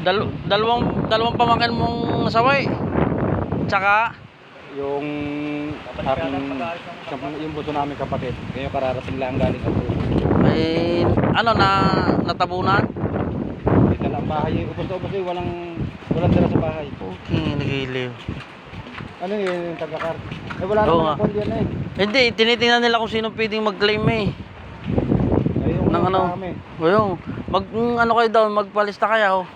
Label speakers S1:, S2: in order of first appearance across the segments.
S1: dalawang pamangkin mong saway. Tsaka
S2: Yung aking yung buto namin kapatid. Ngayon kararating lang galing ako.
S1: ay ano na natabunan.
S2: Dito lang bahay. Ubos-ubos eh. Walang tira sa bahay.
S1: Okay, nagiliw.
S2: Ano yung taga-car? Eh wala
S1: Oo
S2: naman
S1: nga.
S2: ang kwan yan eh.
S1: Hindi, tinitingnan nila kung sino pwedeng mag-claim eh.
S2: Ay yung
S1: Nang ano?
S2: kami.
S1: Ayun, ano kayo daw, magpalista kayo.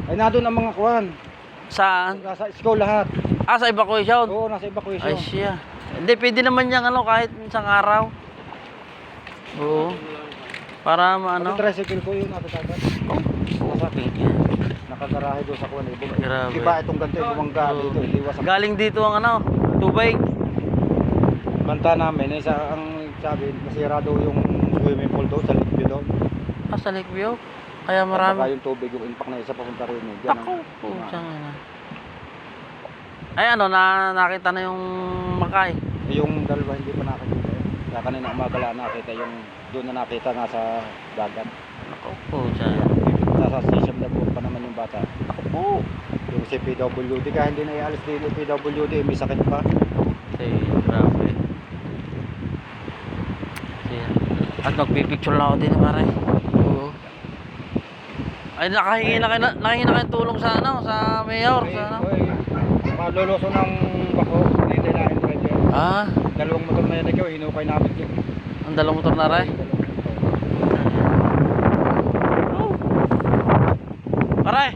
S2: Ay nandun ang mga kwan.
S1: Saan?
S2: Nasa school lahat.
S1: Sa evacuation.
S2: Oo, nasa evacuation.
S1: Ay siya. Hindi, pwede naman yung kahit isang araw. Oo. Para
S2: Ano?
S1: maano.
S2: Tricycle ko yun, nakatagat.
S1: Okay.
S2: Nakagarahe doon sa kuwan eh.
S1: Grabe.
S2: Diba itong ganito, bumangga dito. Iwas ang
S1: Galing dito ang tubig.
S2: banta namin. Isa ang sabi, nasira daw yung swimming pool doon sa Lakeview doon.
S1: Sa Lakeview. Kaya
S2: Baka
S1: marami.
S2: yung tubig, yung impact na isa papunta rin. Diyan
S1: Ako. Putsang ina. Ay nakita na yung makay.
S2: yung dalawa hindi pa nakakita. Kaya kanina umaga lang nakita yung doon na nakita nasa dagat.
S1: Ako putsang.
S2: Nasa station na pa naman yung bata.
S1: Ako po.
S2: Yung si PWD kaya hindi na ialis din yung PWD, may sakit pa.
S1: Say, grabe. At magpipicture lang ako din pare. Oo. Ay nakahingi na kayo tulong sa sa mayor sa
S2: Maloloso ng bako, hindi na driver. Dalawang motor na yan ikaw, hinukay namin yun.
S1: Ang dalawang motor na rin. Pare.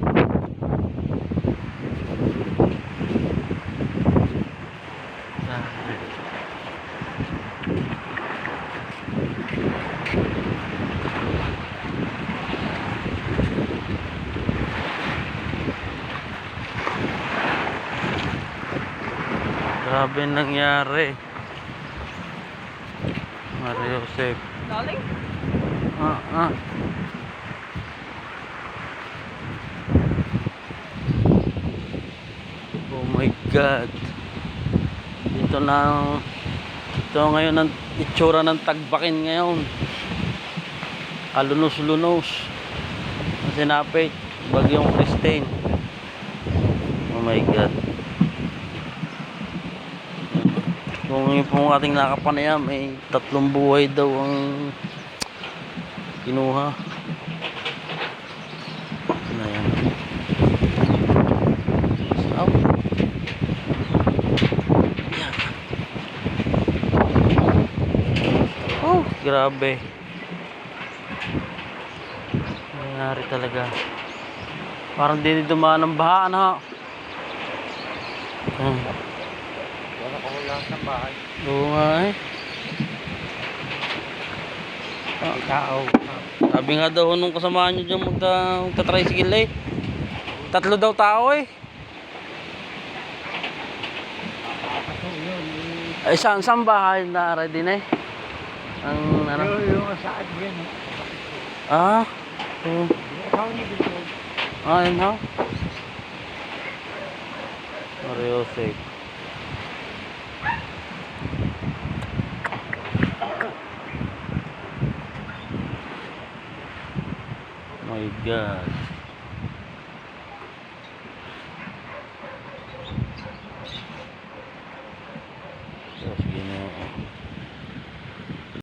S1: Grabe nangyari. Mario Joseph.
S3: Darling?
S1: Oh my God. Ito ngayon ang itsura ng Tagbakin ngayon. Alunos-lunos. Sinapit. Bagyong Christine. Oh my God. Kung yung pong ating nakapanayam ay 3 buhay daw ang kinuha. Ano yan? Stop. Yan. Oh, grabe. Nangyari talaga. Parang di dumaan ng baha na.
S2: Wala ko lahat ng bahay.
S1: Oo nga eh.
S2: Tao.
S1: Sabi nga daw nung kasamahan nyo dyan magta-tricycle eh. 3 daw tao eh. Ay saan bahay na ready na eh? Ang ano?
S2: Yung saan yan.
S1: Yun ha? Mario Joseph. My God.